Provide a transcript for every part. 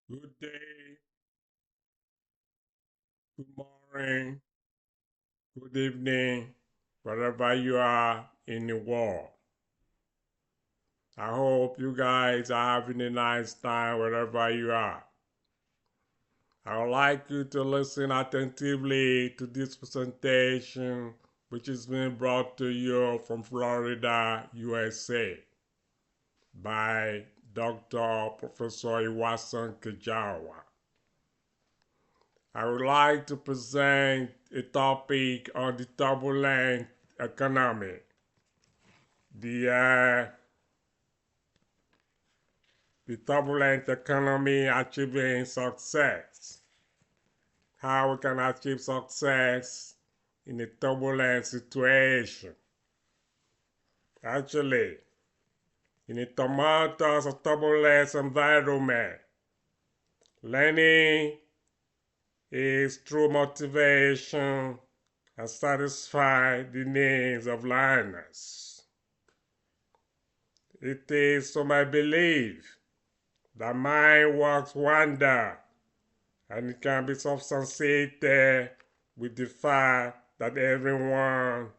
Good day, good morning, good evening, wherever you are in the world. I hope you guys are having a nice time wherever you are. I would like you to listen attentively to this presentation, which is being brought to you from Florida, USA, by Dr. Professor Iwasan Kejawa. I would like to present a topic on the turbulent economy. The turbulent economy achieving success. How we can achieve success in a turbulent situation. Actually, in a tumultuous or turbulent environment, learning is through motivation and satisfy the needs of learners. It is to my belief that mind works wonder, and it can be substantiated with the fact that everyone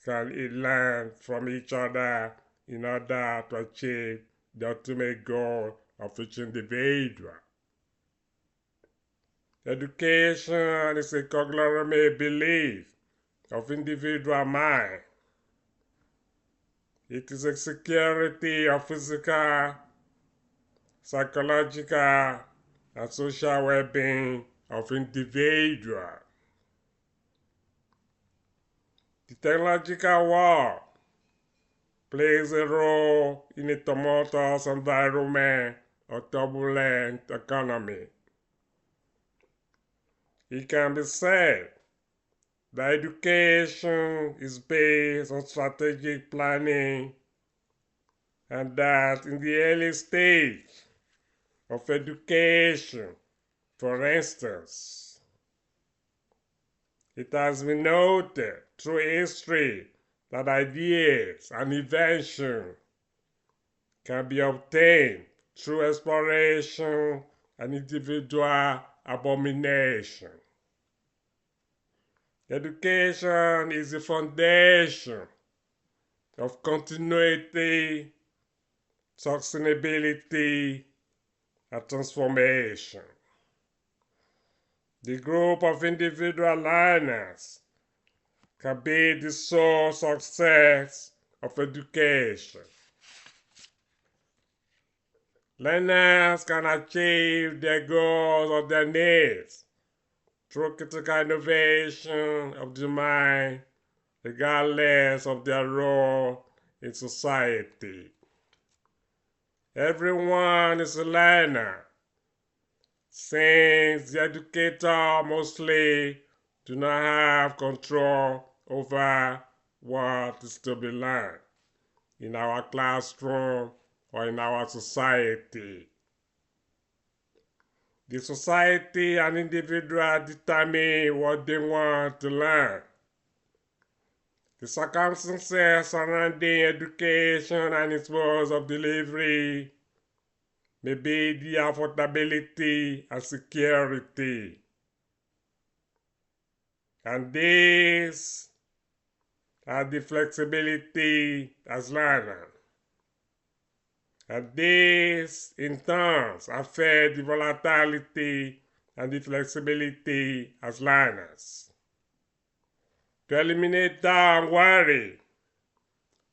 can learn from each other in order to achieve the ultimate goal of each individual. Education is a conglomerate belief of individual mind. It is a security of physical, psychological, and social well-being of individuals. The technological world plays a role in a tumultuous environment or turbulent economy. It can be said that education is based on strategic planning, and that in the early stage of education, for instance, it has been noted through history that ideas and invention can be obtained through exploration and individual abomination. Education is the foundation of continuity, sustainability, and transformation. The group of individual learners can be the sole success of education. Learners can achieve their goals or their needs through critical innovation of the mind, regardless of their role in society. Everyone is a learner, since the educator mostly do not have control over what is to be learned in our classroom or in our society. The society and individual determine what they want to learn. The circumstances surrounding education and its modes of delivery may be the affordability and security. And these are the flexibility as learner. And this, in turn, affect the volatility and the flexibility as learners. To eliminate that worry,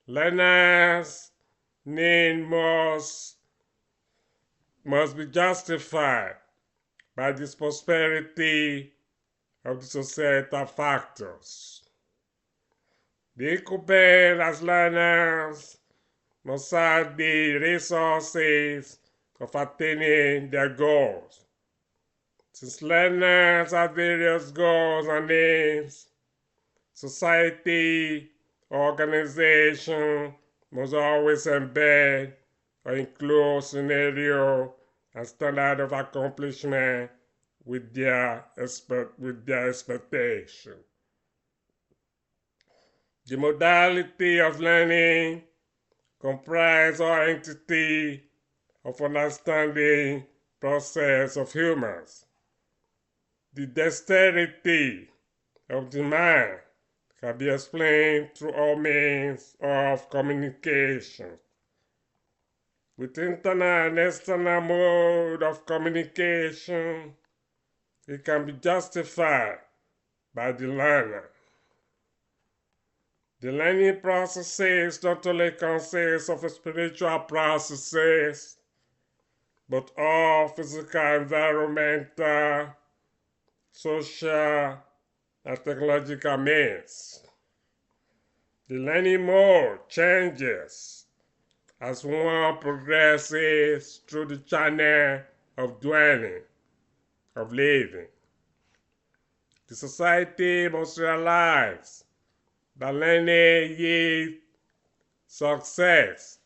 learners' need must be justified by this prosperity of the societal factors. The incumbent as learners must have the resources of attaining their goals. Since learners have various goals and needs, society or organization must always embed or include scenario and standard of accomplishment with their expectation. The modality of learning comprise or entity of understanding process of humans. The dexterity of the mind can be explained through all means of communication. With internal and external mode of communication, it can be justified by the learner. The learning processes not only consist of spiritual processes, but all physical, environmental, social, and technological means. The learning mode changes as one progresses through the channel of dwelling, of living. The society must realize that learning yields success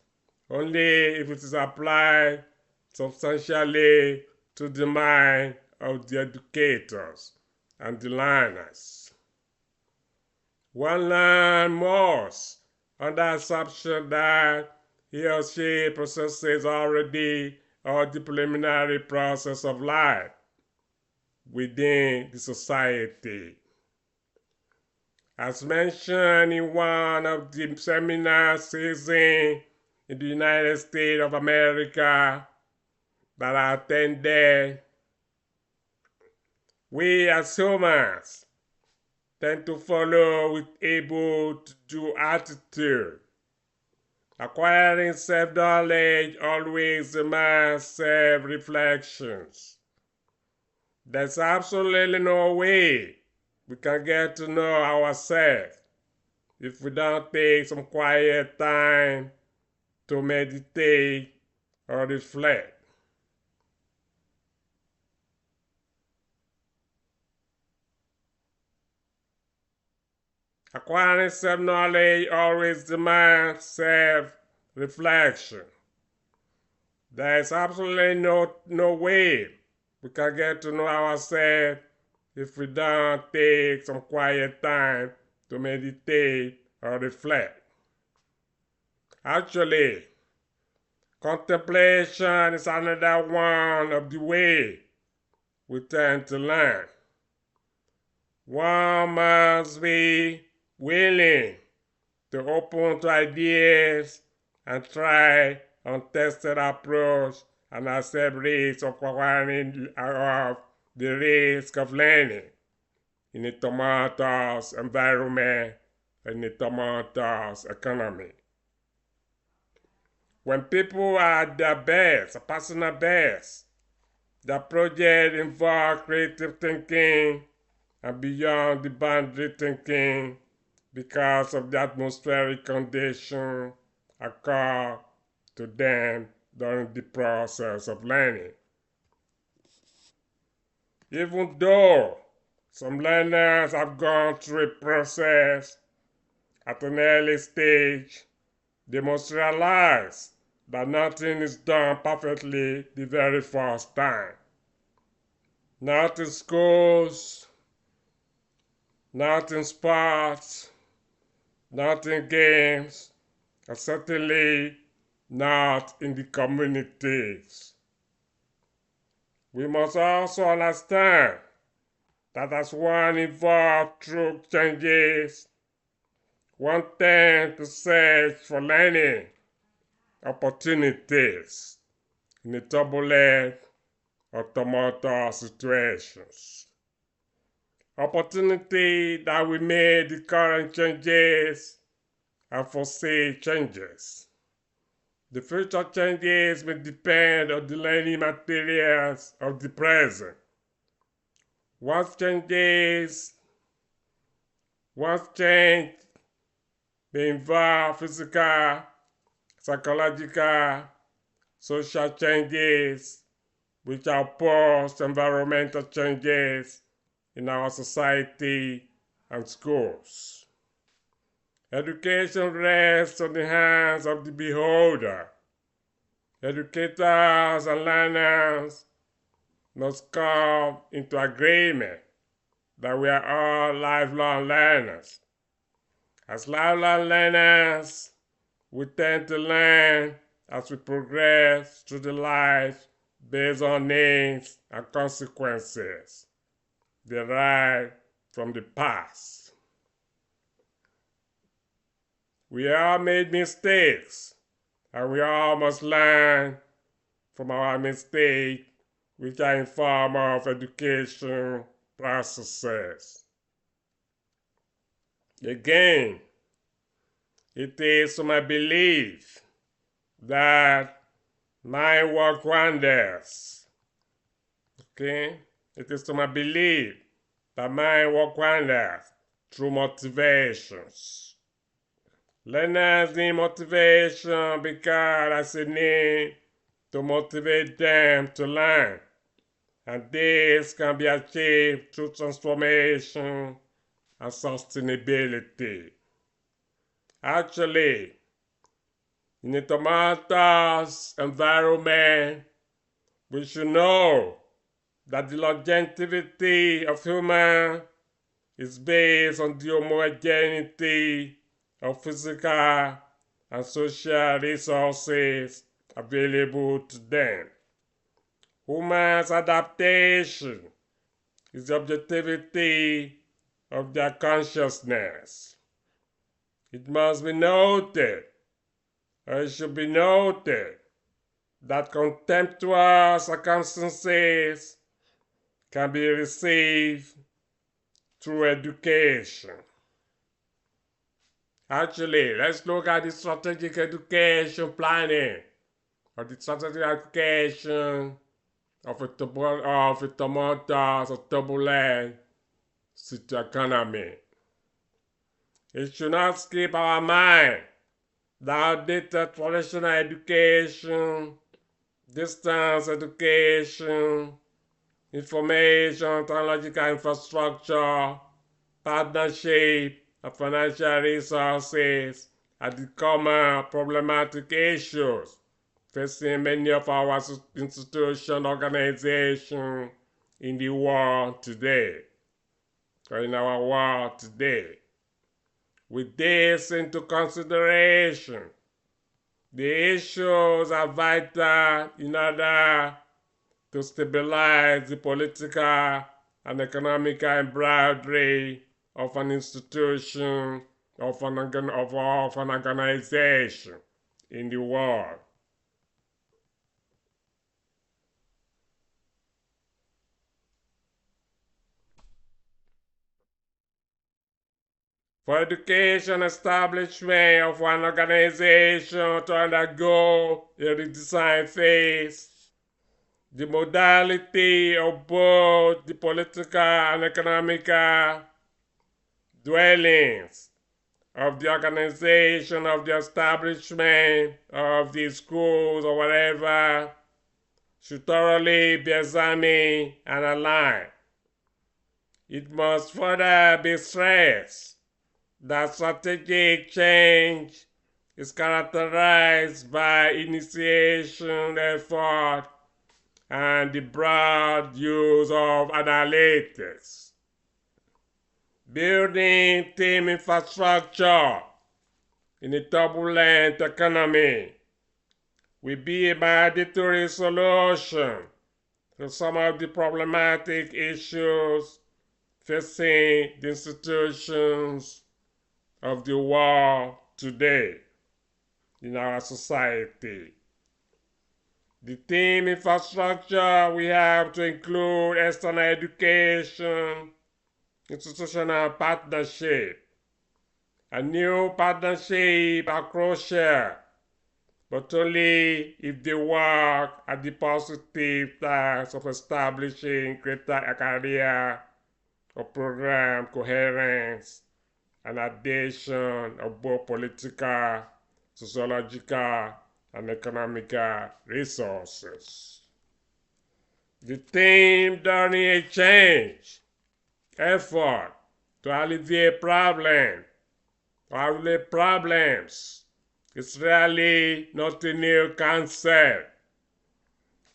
only if it is applied substantially to the mind of the educators and the learners. One learns most under assumption that he or she possesses already all the preliminary process of life within the society. As mentioned in one of the seminar seasons in the United States of America that I attended, we as humans tend to follow with able-to-do attitude. Acquiring self-knowledge always demands self-reflections. There's absolutely no way we can get to know ourselves if we don't take some quiet time to meditate or reflect. Acquiring self-knowledge always demands self-reflection. There is absolutely no way we can get to know ourselves if we don't take some quiet time to meditate or reflect. Actually, contemplation is another one of the ways we tend to learn. One must be willing to open to ideas and try untested approach and accept risks of acquiring of the risk of learning in a tumultuous environment and a tumultuous economy. When people are at their best, personal best, their project involves creative thinking and beyond the boundary thinking because of the atmospheric condition occur to them during the process of learning. Even though some learners have gone through a process at an early stage, they must realize that nothing is done perfectly the very first time. Not in schools, not in sports, not in games, and certainly not in the communities. We must also understand that as one evolves through changes, one tends to search for learning opportunities in a turbulent or tumultuous situations. Opportunity that we make the current changes and foresee changes. The future changes may depend on the learning materials of the present. Once change may involve physical, psychological, social changes, which are post-environmental changes in our society and schools. Education rests on the hands of the beholder. Educators and learners must come into agreement that we are all lifelong learners. As lifelong learners, we tend to learn as we progress through the life based on needs and consequences derived from the past. We all made mistakes, and we all must learn from our mistakes, which are in form of education processes. Again, it is my belief that mind works wonders. Okay? It is my belief that mind works wonders through motivations. Learners need motivation because I need to motivate them to learn. And this can be achieved through transformation and sustainability. Actually, in a tumultuous environment, we should know that the longevity of human is based on the homogeneity of physical and social resources available to them. Human's adaptation is the objectivity of their consciousness. It must be noted, or it should be noted, that contemptuous circumstances can be received through education. Actually, let's look at the strategic education planning, or the strategic education of a tumultuous or turbulent economy. It should not skip our mind that outdated traditional education, distance education, information technological infrastructure, partnership, and financial resources are the common problematic issues facing many of our institutions, organizations in the world today, or in our world today. With this into consideration, the issues are vital in order to stabilize the political and economic embroidery of an institution, of an organization in the world. For education establishment of one organization to undergo a redesign phase, the modality of both the political and economical dwellings of the organization, of the establishment, of the schools or whatever, should thoroughly be examined and aligned. It must further be stressed that strategic change is characterized by initiation effort and the broad use of analytics. Building team infrastructure in a turbulent economy will be a mandatory solution to some of the problematic issues facing the institutions of the world today in our society. The team infrastructure we have to include external education, institutional partnership. A new partnership are crucial, but only if they work at the positive task of establishing greater career or program coherence and addition of both political, sociological, and economical resources. The theme during a change effort to alleviate problems is really not a new concept.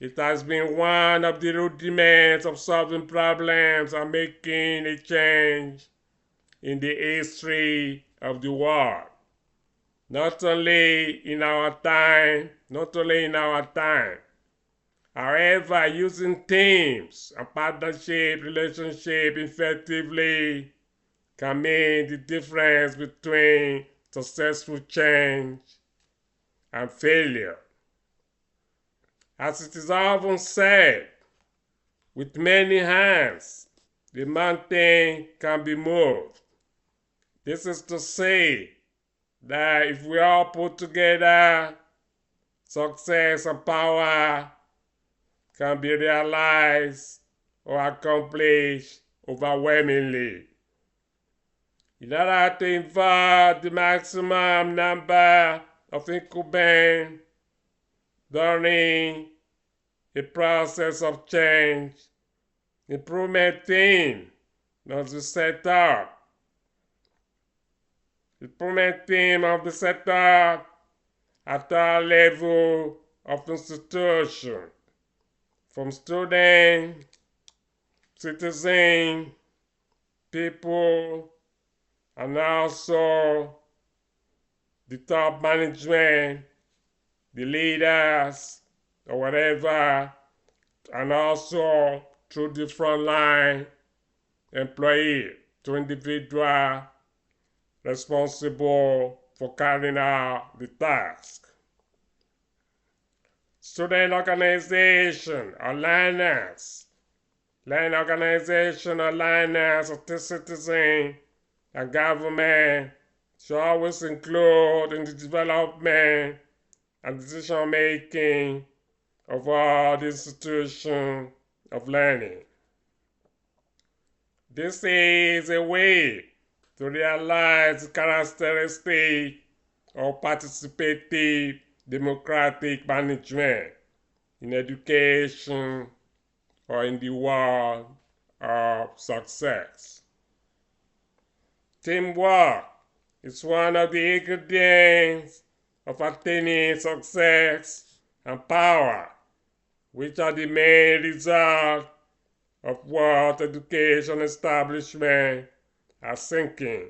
It has been one of the rudiments of solving problems and making a change in the history of the world. Not only in our time, However, using teams and partnership relationship effectively can mean the difference between successful change and failure. As it is often said, with many hands, the mountain can be moved. This is to say that if we all put together, success and power can be realized or accomplished overwhelmingly. In order to involve the maximum number of incumbents during a process of change, improvement team must be set up. Improvement team of the setup at all level of institution, from student, citizen, people, and also the top management, the leaders, or whatever, and also through the frontline employee to individual responsible for carrying out the task. Student organization or learners, learning organization or learners of the citizen and government should always include in the development and decision making of all the institutions of learning. This is a way to realize the characteristic of participative democratic management in education or in the world of success. Teamwork is one of the ingredients of attaining success and power, which are the main result of what education establishment are seeking.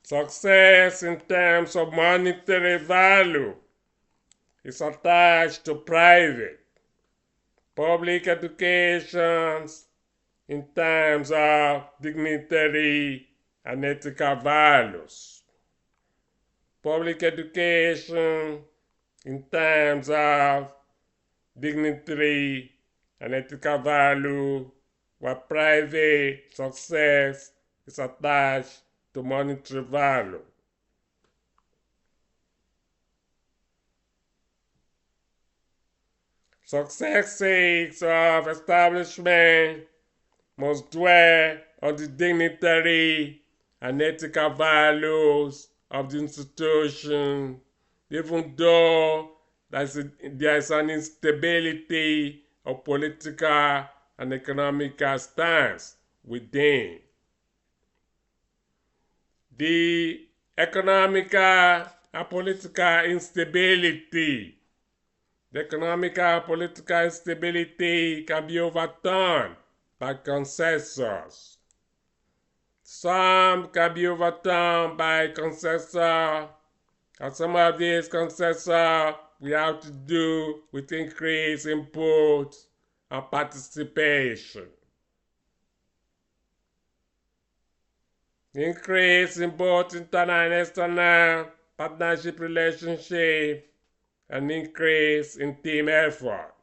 Success in terms of monetary value is attached to private. Public educations in terms of dignitary and ethical values. Public education in terms of dignitary and ethical value, while private success is attached to monetary value. Success sakes of establishment must dwell on the dignitary and ethical values of the institution, even though there is an instability of political and economical stance within. The economical and political instability. The economical and political instability can be overturned by consensus. Some can be overturned by consensus, and some of these consensus we have to do with increased input and participation. Increase in both internal and external partnership relationship, and increase in team effort.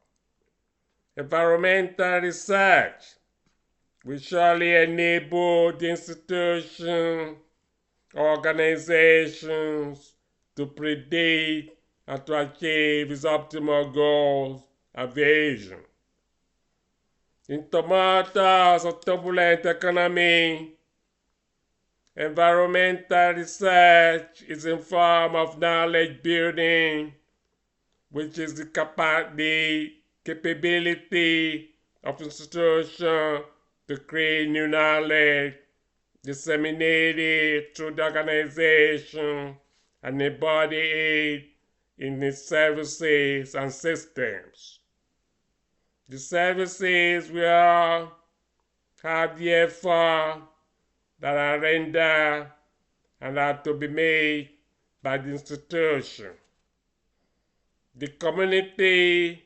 Environmental research will surely enable the institution, organizations to predict and to achieve its optimal goals and vision. In tumultuous or turbulent economy, environmental research is a form of knowledge building, which is the capability of institutions to create new knowledge, disseminate it through the organization, and embody it in its services and systems. The services will have the effort that are rendered and are to be made by the institution. The community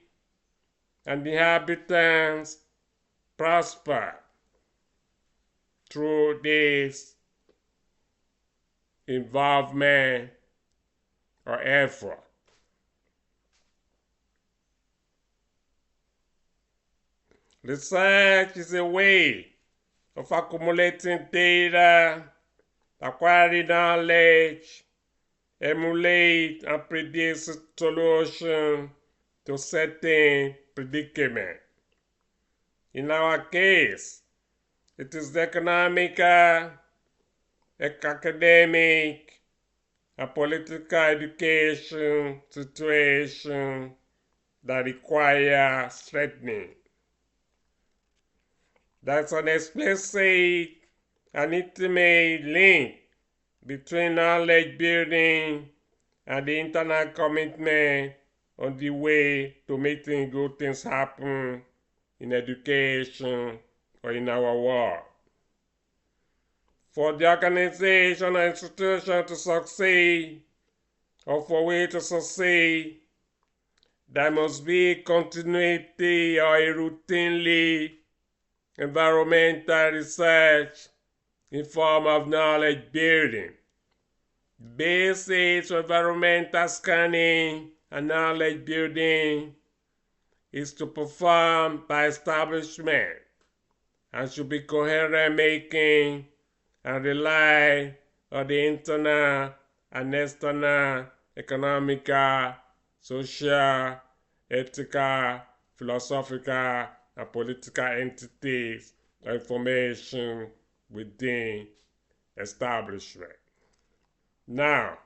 and the inhabitants prosper through this involvement or effort. Research is a way of accumulating data, acquiring knowledge, emulate and predict solutions to certain predicament. In our case, it is the economic, academic, and political education situation that require strengthening. There's an explicit and intimate link between knowledge building and the internal commitment on the way to making good things happen in education or in our world. For the organization or institution to succeed, or for we to succeed, there must be continuity or a routinely environmental research in form of knowledge building. The basis of environmental scanning and knowledge building is to perform by establishment and should be coherent making and rely on the internal and external economical, social, ethical, philosophical, and political entities or information within establishment. Now,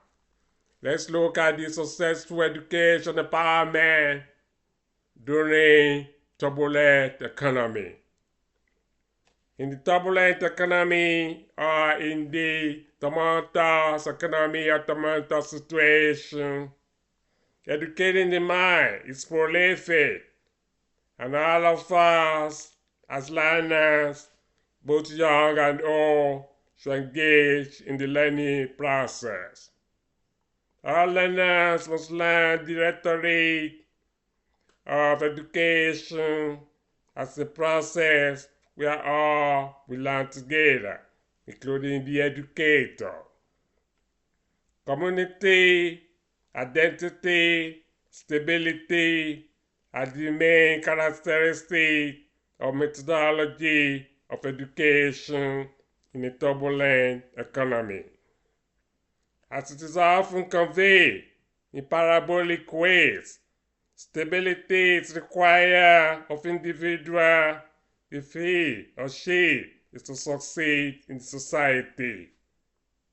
let's look at the successful education empowerment during turbulent economy. In the turbulent economy or in the tumultuous economy or tumultuous situation, educating the mind is prolific, and all of us as learners, both young and old, should engage in the learning process. All learners must learn the rhetoric of education as a process where all will learn together, including the educator. Community, identity, stability are the main characteristics of methodology of education in a turbulent economy. As it is often conveyed in parabolic ways, stability is required of individual if he or she is to succeed in society,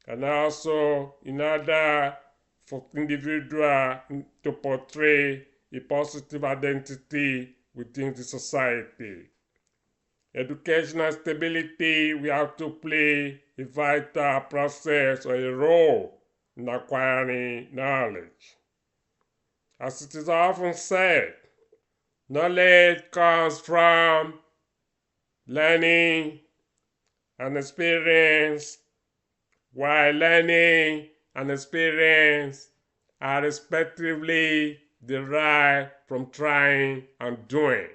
and also in order for individual to portray a positive identity within the society. Educational stability will have to play a vital process or a role in acquiring knowledge. As it is often said, knowledge comes from learning and experience, while learning and experience are respectively derived from trying and doing.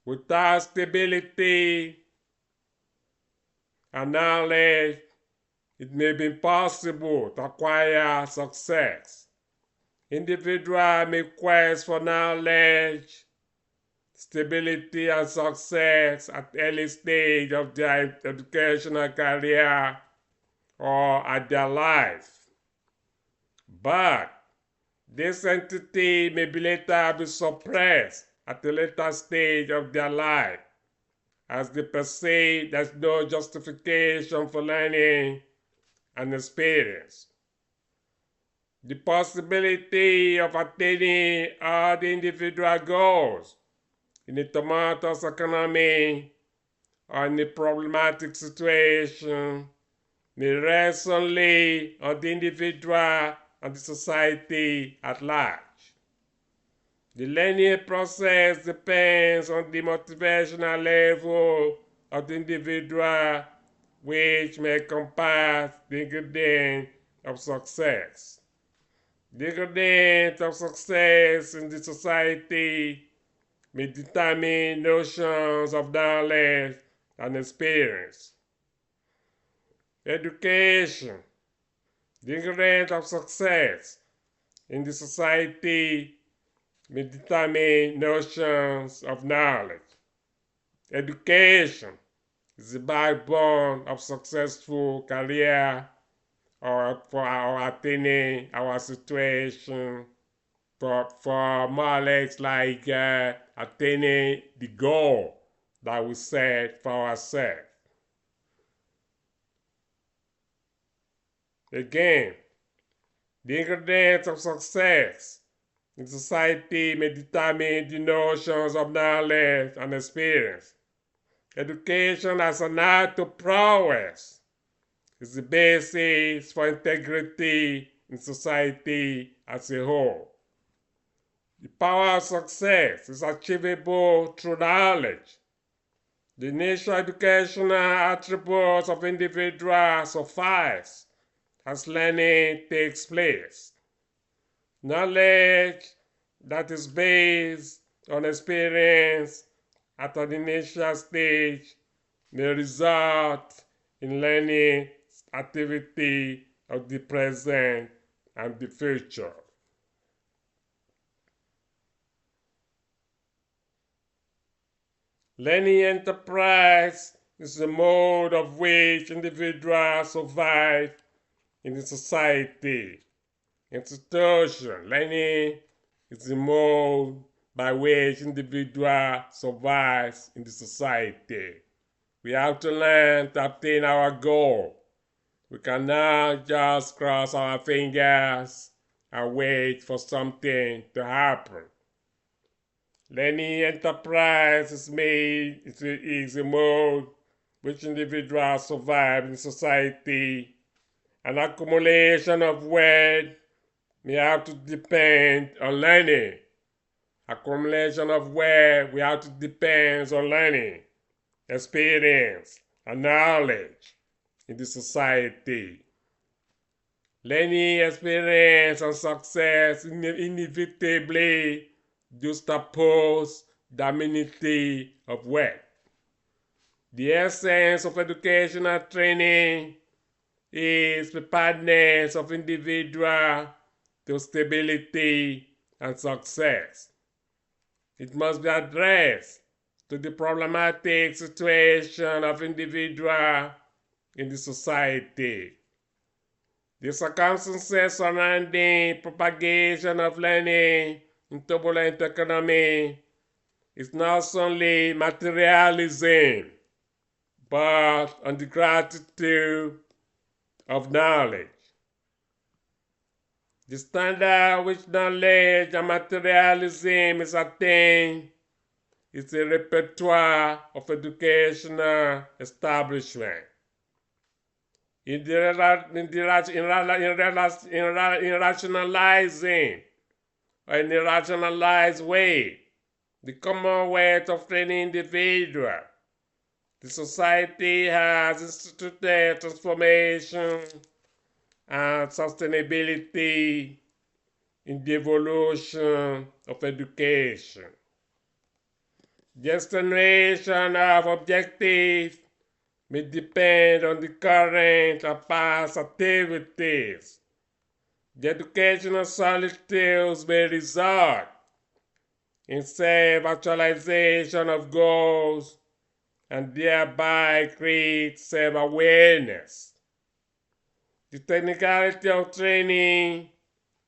Without stability and knowledge, it may be impossible to acquire success. Individuals may quest for knowledge, stability, and success at early stage of their educational career or at their life. But this entity may be later be suppressed at a later stage of their life, as they perceive there's no justification for learning and experience. The possibility of attaining all the individual goals in a tumultuous economy or in a problematic situation may rest only on the individual and the society at large. The learning process depends on the motivational level of the individual, which may encompass the ingredient of success. The ingredient of success in the society may determine notions of knowledge and experience. Education. The ingredient of success in the society may determine notions of knowledge. Education is the backbone of successful career or for our attaining our situation, for more or less like attaining the goal that we set for ourselves. Again, the ingredients of success in society may determine the notions of knowledge and experience. Education as an art of prowess is the basis for integrity in society as a whole. The power of success is achievable through knowledge. The initial educational attributes of individuals suffice as learning takes place. Knowledge that is based on experience at an initial stage may result in learning activity of the present and the future. Learning enterprise is the mode of which individuals survive in the society. Institution. Learning is the mode by which individual survives in the society. We have to learn to obtain our goal. We cannot just cross our fingers and wait for something to happen. Learning enterprise is a mode which individuals survive in society. An accumulation of wealth may have to depend on learning. Accumulation of wealth we have to depend on learning, experience, and knowledge in the society. Learning, experience, and success inevitably juxtapose the amenity of wealth. The essence of educational training is preparedness of individual to stability and success. It must be addressed to the problematic situation of individual in the society. The circumstances surrounding propagation of learning in turbulent economy is not only materialism, but on the gratitude of knowledge. The standard which knowledge and materialism is attained is a repertoire of educational establishment. In rationalizing or in a rationalized way the commonwealth of training individual, the society has instituted transformation and sustainability in the evolution of education. The extenuation of objectives may depend on the current and past activities. The educational solitudes may result in self-actualization of goals and thereby create self-awareness. The technicality of training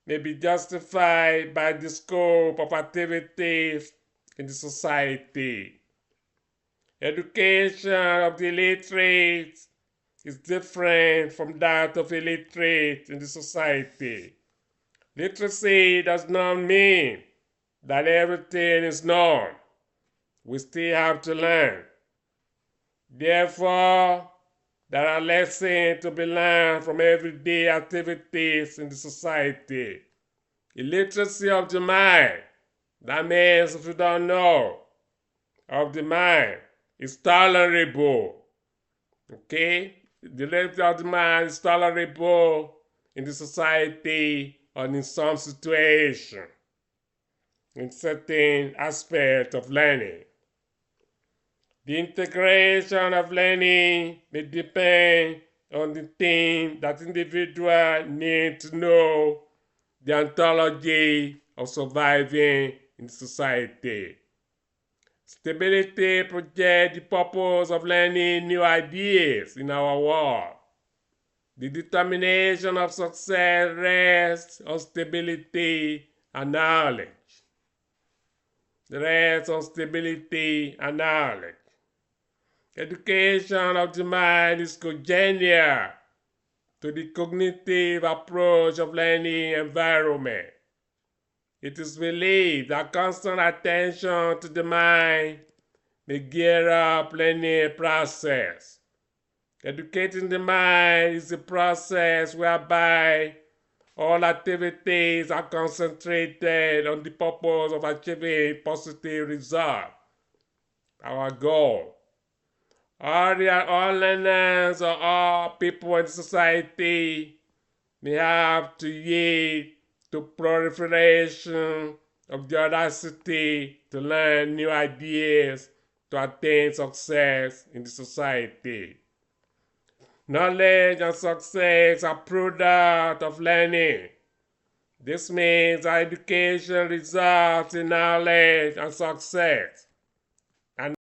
may be justified by the scope of activities in the society. Education of the illiterate is different from that of illiterate in the society. Literacy does not mean that everything is known. We still have to learn. Therefore, there are lessons to be learned from everyday activities in the society. Illiteracy of the mind, that means if you don't know of the mind, is tolerable. Okay? The literacy of the mind is tolerable in the society or in some situation, in certain aspect of learning. The integration of learning may depend on the thing that individual need to know, the ontology of surviving in society. Stability projects the purpose of learning new ideas in our world. The determination of success rests on stability and knowledge. Rests on stability and knowledge. Education of the mind is congenial to the cognitive approach of learning environment. It is believed that constant attention to the mind may gear up learning process. Educating the mind is a process whereby all activities are concentrated on the purpose of achieving positive results. Our goal. All learners or all people in society may have to yield to proliferation of the audacity to learn new ideas to attain success in the society. Knowledge and success are product of learning. This means that education results in knowledge and success.